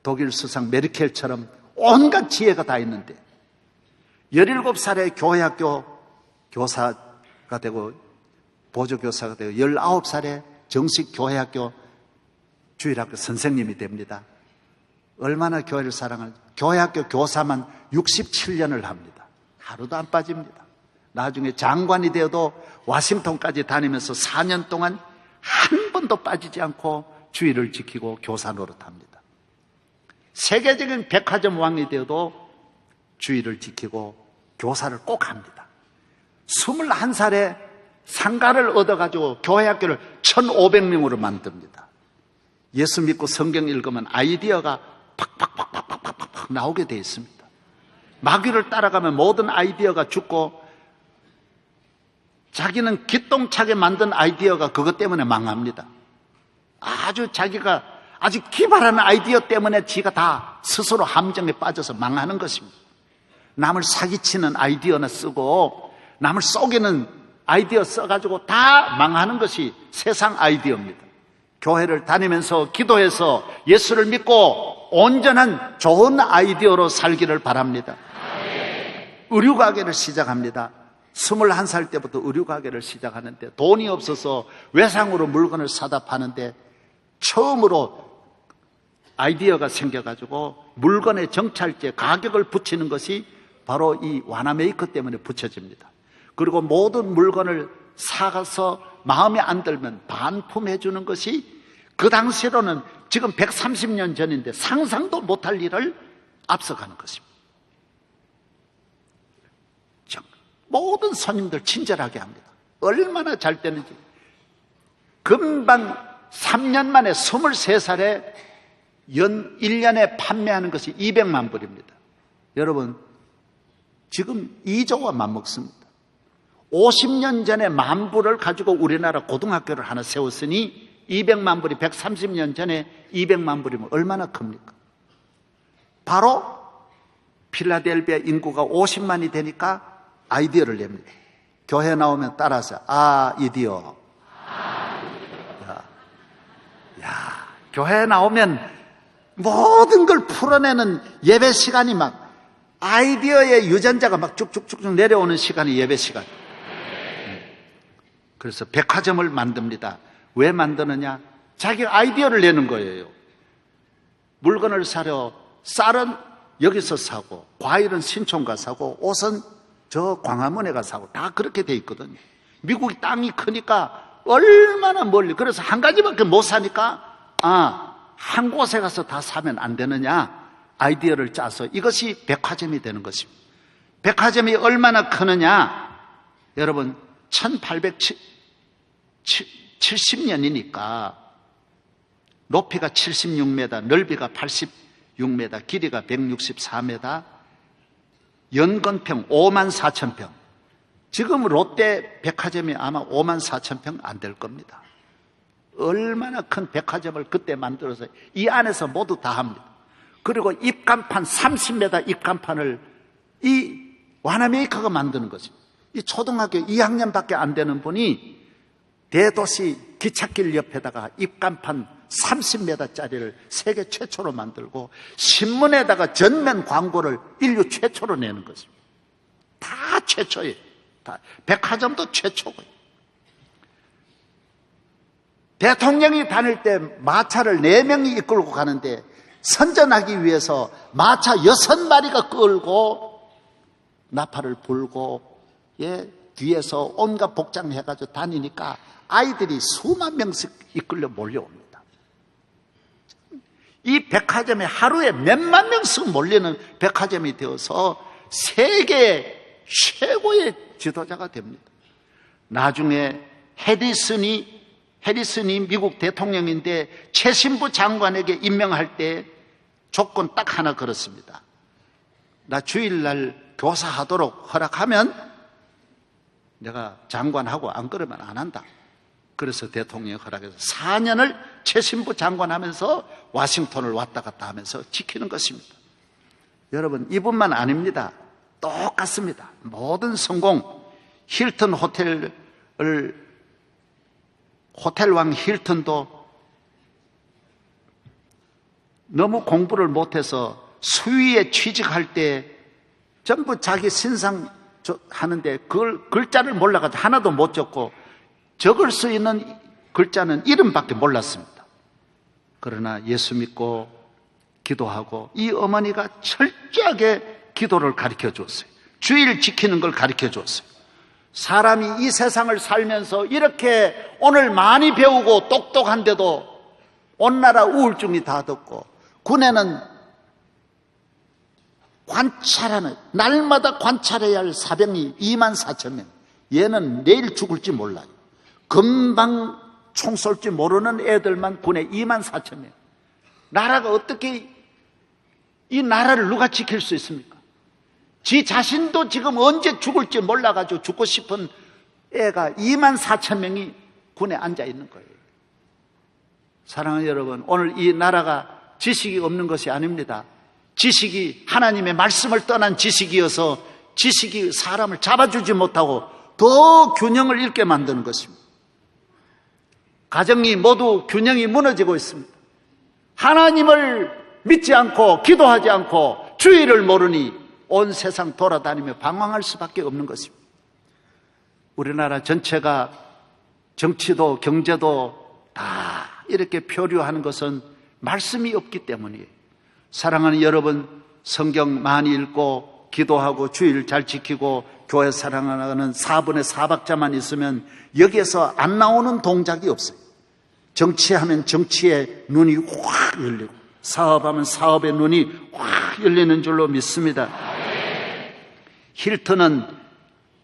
독일 수상 메르켈처럼 온갖 지혜가 다 있는데 17살에 교회학교 교사가 되고 보조교사가 되고 19살에 정식 교회학교 주일학교 선생님이 됩니다. 얼마나 교회를 사랑하는지. 교회학교 교사만 67년을 합니다. 하루도 안 빠집니다. 나중에 장관이 되어도 워싱턴까지 다니면서 4년 동안 한 번도 빠지지 않고 주일을 지키고 교사 노릇합니다. 세계적인 백화점 왕이 되어도 주일을 지키고 교사를 꼭 합니다. 21살에 상가를 얻어가지고 교회학교를 1,500명으로 만듭니다. 예수 믿고 성경 읽으면 아이디어가 팍팍팍팍팍팍 나오게 되어 있습니다. 마귀를 따라가면 모든 아이디어가 죽고 자기는 기똥차게 만든 아이디어가 그것 때문에 망합니다. 아주 자기가 아주 기발한 아이디어 때문에 지가 다 스스로 함정에 빠져서 망하는 것입니다. 남을 사기치는 아이디어나 쓰고 남을 속이는 아이디어 써가지고 다 망하는 것이 세상 아이디어입니다. 교회를 다니면서 기도해서 예수를 믿고 온전한 좋은 아이디어로 살기를 바랍니다. 의류가게를 시작합니다. 21살 때부터 의류가게를 시작하는데 돈이 없어서 외상으로 물건을 사다 파는데 처음으로 아이디어가 생겨가지고 물건의 정찰제 가격을 붙이는 것이 바로 이 와나메이커 때문에 붙여집니다. 그리고 모든 물건을 사가서 마음에 안 들면 반품해 주는 것이 그 당시로는 지금 130년 전인데 상상도 못할 일을 앞서가는 것입니다. 모든 손님들 친절하게 합니다. 얼마나 잘 되는지. 금방 3년 만에 23살에 1년에 판매하는 것이 200만 불입니다. 여러분 지금 2조가 맞먹습니다. 50년 전에 10,000불을 가지고 우리나라 고등학교를 하나 세웠으니 200만 불이 130년 전에 200만 불이면 얼마나 큽니까? 바로 필라델피아 인구가 50만이 되니까 아이디어를 냅니다. 교회 나오면 따라서 아이디어. 야, 교회 나오면 모든 걸 풀어내는 예배 시간이 막 아이디어의 유전자가 막 쭉쭉쭉 내려오는 시간이 예배 시간. 그래서 백화점을 만듭니다. 왜 만드느냐? 자기가 아이디어를 내는 거예요. 물건을 사려 쌀은 여기서 사고 과일은 신촌가 사고 옷은 저 광화문에 가 사고 다 그렇게 돼 있거든요. 미국이 땅이 크니까 얼마나 멀리, 그래서 한 가지밖에 못 사니까 한 곳에 가서 다 사면 안 되느냐? 아이디어를 짜서 이것이 백화점이 되는 것입니다. 백화점이 얼마나 크느냐? 여러분 1870년이니까 높이가 76m, 넓이가 86m, 길이가 164m, 연건평 54,000평. 지금 롯데 백화점이 아마 54,000평 안 될 겁니다. 얼마나 큰 백화점을 그때 만들어서 이 안에서 모두 다 합니다. 그리고 입간판 30m 입간판을 이 와나메이커가 만드는 것입니다. 이 초등학교 2학년밖에 안 되는 분이 대도시 기찻길 옆에다가 입간판 30m짜리를 세계 최초로 만들고 신문에다가 전면 광고를 인류 최초로 내는 것입니다. 다 최초예요. 다. 백화점도 최초고요. 대통령이 다닐 때 마차를 4명이 이끌고 가는데 선전하기 위해서 마차 6마리가 끌고 나팔을 불고 뒤에서 온갖 복장해가지고 다니니까 아이들이 수만 명씩 이끌려 몰려옵니다. 이 백화점에 하루에 몇만 명씩 몰리는 백화점이 되어서 세계 최고의 지도자가 됩니다. 나중에 해리슨이 미국 대통령인데 최신부 장관에게 임명할 때 조건 딱 하나 걸었습니다. 나 주일날 교사하도록 허락하면 내가 장관하고 안 그러면 안 한다. 그래서 대통령이 허락해서 4년을 최신부 장관하면서 워싱턴을 왔다 갔다 하면서 지키는 것입니다. 여러분, 이분만 아닙니다. 똑같습니다. 모든 성공, 힐튼 호텔왕 힐튼도 너무 공부를 못해서 수위에 취직할 때 전부 자기 신상 하는데 그걸 글자를 몰라가지고 하나도 못 적고 적을 수 있는 글자는 이름밖에 몰랐습니다. 그러나 예수 믿고 기도하고 이 어머니가 철저하게 기도를 가르쳐 줬어요. 주일 지키는 걸 가르쳐 줬어요. 사람이 이 세상을 살면서 이렇게 오늘 많이 배우고 똑똑한데도 온 나라 우울증이 다 덮고 군에는 관찰하는 날마다 관찰해야 할 사병이 24,000명. 얘는 내일 죽을지 몰라요. 금방 총 쏠지 모르는 애들만 군에 24,000명. 나라가 어떻게 이 나라를 누가 지킬 수 있습니까? 지 자신도 지금 언제 죽을지 몰라가지고 죽고 싶은 애가 24,000명이 군에 앉아 있는 거예요. 사랑하는 여러분, 오늘 이 나라가 지식이 없는 것이 아닙니다. 지식이 하나님의 말씀을 떠난 지식이어서 지식이 사람을 잡아주지 못하고 더 균형을 잃게 만드는 것입니다. 가정이 모두 균형이 무너지고 있습니다. 하나님을 믿지 않고 기도하지 않고 주의를 모르니 온 세상 돌아다니며 방황할 수밖에 없는 것입니다. 우리나라 전체가 정치도 경제도 다 이렇게 표류하는 것은 말씀이 없기 때문이에요. 사랑하는 여러분, 성경 많이 읽고 기도하고 주의를 잘 지키고 교회 사랑하는 4분의 4박자만 있으면 여기에서 안 나오는 동작이 없어요. 정치하면 정치의 눈이 확 열리고 사업하면 사업의 눈이 확 열리는 줄로 믿습니다. 힐튼은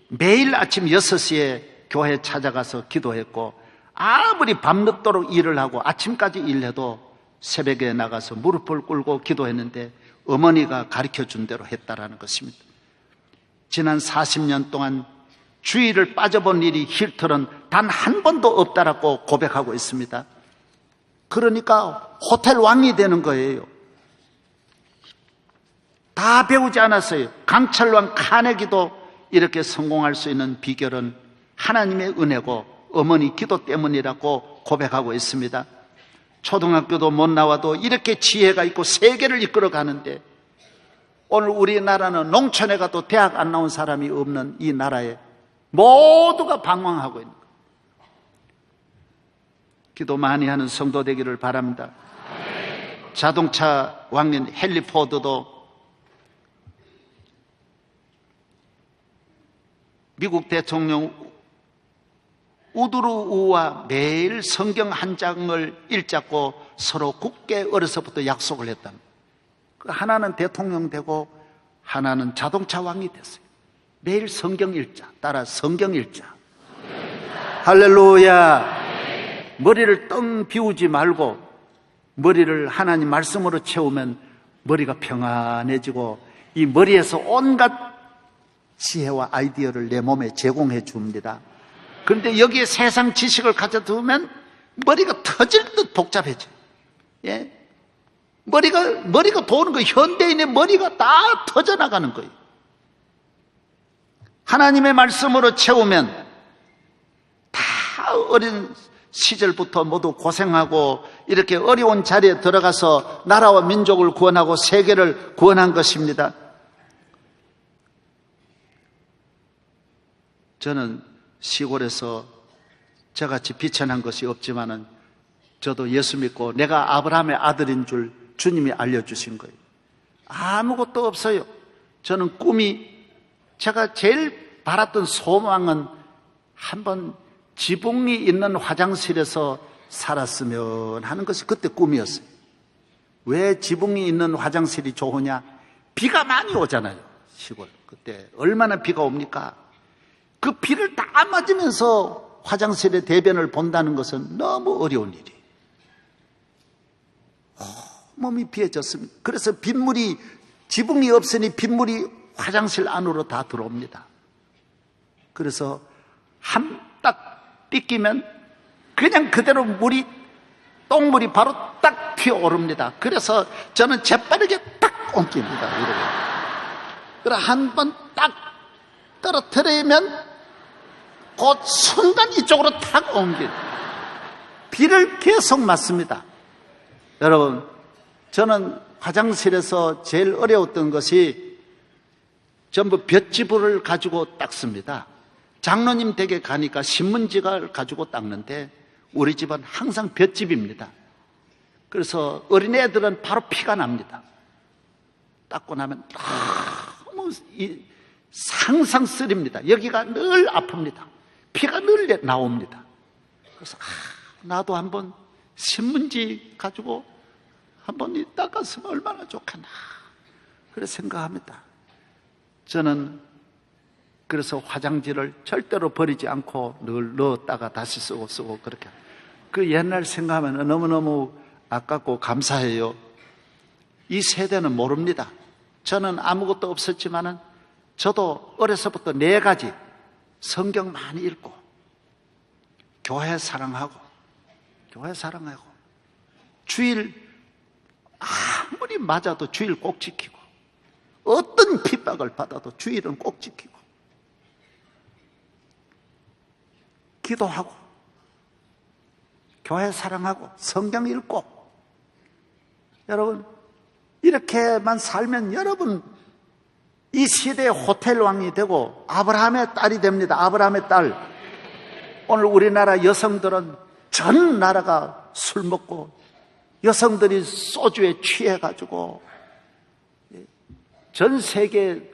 매일 아침 6시에 교회에 찾아가서 기도했고 아무리 밤늦도록 일을 하고 아침까지 일해도 새벽에 나가서 무릎을 꿇고 기도했는데 어머니가 가르쳐준 대로 했다라는 것입니다. 지난 40년 동안 주일을 빠져본 일이 힐튼은 단 한 번도 없다라고 고백하고 있습니다. 그러니까 호텔 왕이 되는 거예요. 다 배우지 않았어요. 강철왕 카네기도 이렇게 성공할 수 있는 비결은 하나님의 은혜고 어머니 기도 때문이라고 고백하고 있습니다. 초등학교도 못 나와도 이렇게 지혜가 있고 세계를 이끌어 가는데 오늘 우리나라는 농촌에 가도 대학 안 나온 사람이 없는 이 나라에 모두가 방황하고 있는 거예요. 기도 많이 하는 성도 되기를 바랍니다. 자동차 왕인 헨리 포드도 미국 대통령 우드루우와 매일 성경 한 장을 읽자고 서로 굳게 어려서부터 약속을 했답니다. 하나는 대통령 되고 하나는 자동차 왕이 됐어요. 매일 성경 읽자. 따라 성경 읽자. 할렐루야. 머리를 떵 비우지 말고 머리를 하나님 말씀으로 채우면 머리가 평안해지고 이 머리에서 온갖 지혜와 아이디어를 내 몸에 제공해 줍니다. 그런데 여기에 세상 지식을 가져두면 머리가 터질 듯 복잡해져. 예? 머리가 도는 거, 현대인의 머리가 다 터져나가는 거예요. 하나님의 말씀으로 채우면 다 어린 시절부터 모두 고생하고 이렇게 어려운 자리에 들어가서 나라와 민족을 구원하고 세계를 구원한 것입니다. 저는 시골에서 저같이 비천한 것이 없지만은 저도 예수 믿고 내가 아브라함의 아들인 줄 주님이 알려주신 거예요. 아무것도 없어요. 저는 제가 제일 바랐던 소망은 한번 지붕이 있는 화장실에서 살았으면 하는 것이 그때 꿈이었어요. 왜 지붕이 있는 화장실이 좋으냐? 비가 많이 오잖아요. 시골 그때 얼마나 비가 옵니까? 그 비를 다 맞으면서 화장실에 대변을 본다는 것은 너무 어려운 일이에요. 몸이 비에 젖습니다. 그래서 빗물이, 지붕이 없으니 빗물이 화장실 안으로 다 들어옵니다. 그래서 한 딱 삐끼면 그냥 그대로 똥물이 바로 딱 튀어오릅니다. 그래서 저는 재빠르게 딱 옮깁니다. 이러고. 그래 한 번 딱 떨어뜨리면 곧 순간 이쪽으로 탁 옮깁니다. 비를 계속 맞습니다. 여러분, 저는 화장실에서 제일 어려웠던 것이 전부 볏짚을 가지고 닦습니다. 장로님 댁에 가니까 신문지를 가지고 닦는데 우리 집은 항상 볏짚입니다. 그래서 어린애들은 바로 피가 납니다. 닦고 나면 너무 상상 쓰립니다. 여기가 늘 아픕니다. 피가 늘 나옵니다. 그래서 나도 한번 신문지 가지고 한번 닦았으면 얼마나 좋겠나 그래 생각합니다. 저는 그래서 화장지를 절대로 버리지 않고 늘 넣었다가 다시 쓰고 그렇게. 그 옛날 생각하면 너무너무 아깝고 감사해요. 이 세대는 모릅니다. 저는 아무것도 없었지만은 저도 어려서부터 4가지 성경 많이 읽고 교회 사랑하고 주일 아무리 맞아도 주일 꼭 지키고 어떤 핍박을 받아도 주일은 꼭 지키고 기도하고 교회 사랑하고 성경 읽고. 여러분 이렇게만 살면 여러분 이 시대의 호텔 왕이 되고 아브라함의 딸이 됩니다. 아브라함의 딸. 오늘 우리나라 여성들은 전 나라가 술 먹고 여성들이 소주에 취해가지고 전 세계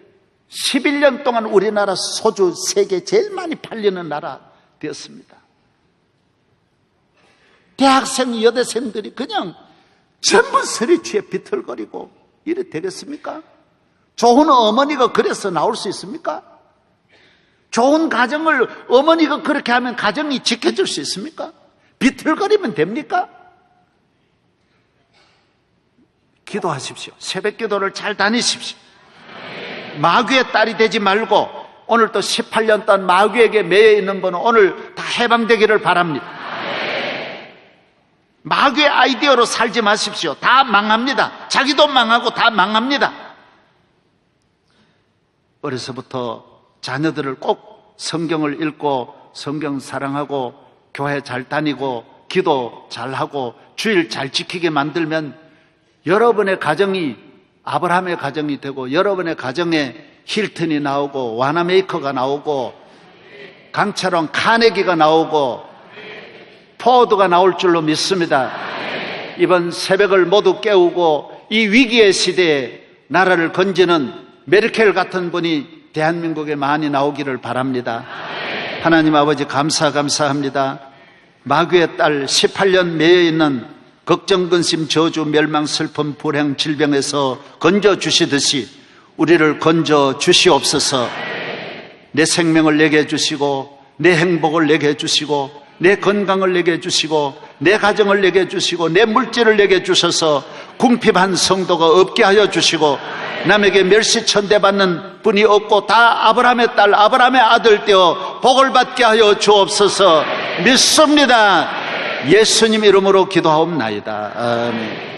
11년 동안 우리나라 소주 세계 제일 많이 팔리는 나라 되었습니다. 대학생 여대생들이 그냥 전부 술에 취해 비틀거리고 이래 되겠습니까? 좋은 어머니가 그래서 나올 수 있습니까? 좋은 가정을 어머니가 그렇게 하면 가정이 지켜줄 수 있습니까? 비틀거리면 됩니까? 기도하십시오. 새벽 기도를 잘 다니십시오. 마귀의 딸이 되지 말고 오늘 또 18년 동안 마귀에게 매여 있는 분은 오늘 다 해방되기를 바랍니다. 마귀의 아이디어로 살지 마십시오. 다 망합니다. 자기도 망하고 다 망합니다. 어려서부터 자녀들을 꼭 성경을 읽고 성경 사랑하고 교회 잘 다니고 기도 잘하고 주일 잘 지키게 만들면 여러분의 가정이 아브라함의 가정이 되고 여러분의 가정에 힐튼이 나오고 와나메이커가 나오고 강철원 카네기가 나오고 포드가 나올 줄로 믿습니다. 이번 새벽을 모두 깨우고 이 위기의 시대에 나라를 건지는 메르켈 같은 분이 대한민국에 많이 나오기를 바랍니다. 하나님 아버지 감사합니다. 마귀의 딸 18년 매여 있는 걱정, 근심, 저주, 멸망, 슬픔, 불행, 질병에서 건져주시듯이 우리를 건져주시옵소서. 내 생명을 내게 해주시고 내 행복을 내게 해주시고 내 건강을 내게 해주시고 내 가정을 내게 해주시고 내 물질을 내게 해주셔서 궁핍한 성도가 없게 하여 주시고 남에게 멸시천대받는 분이 없고 다 아브라함의 딸 아브라함의 아들 되어 복을 받게 하여 주옵소서. 믿습니다. 예수님 이름으로 기도하옵나이다. 아멘.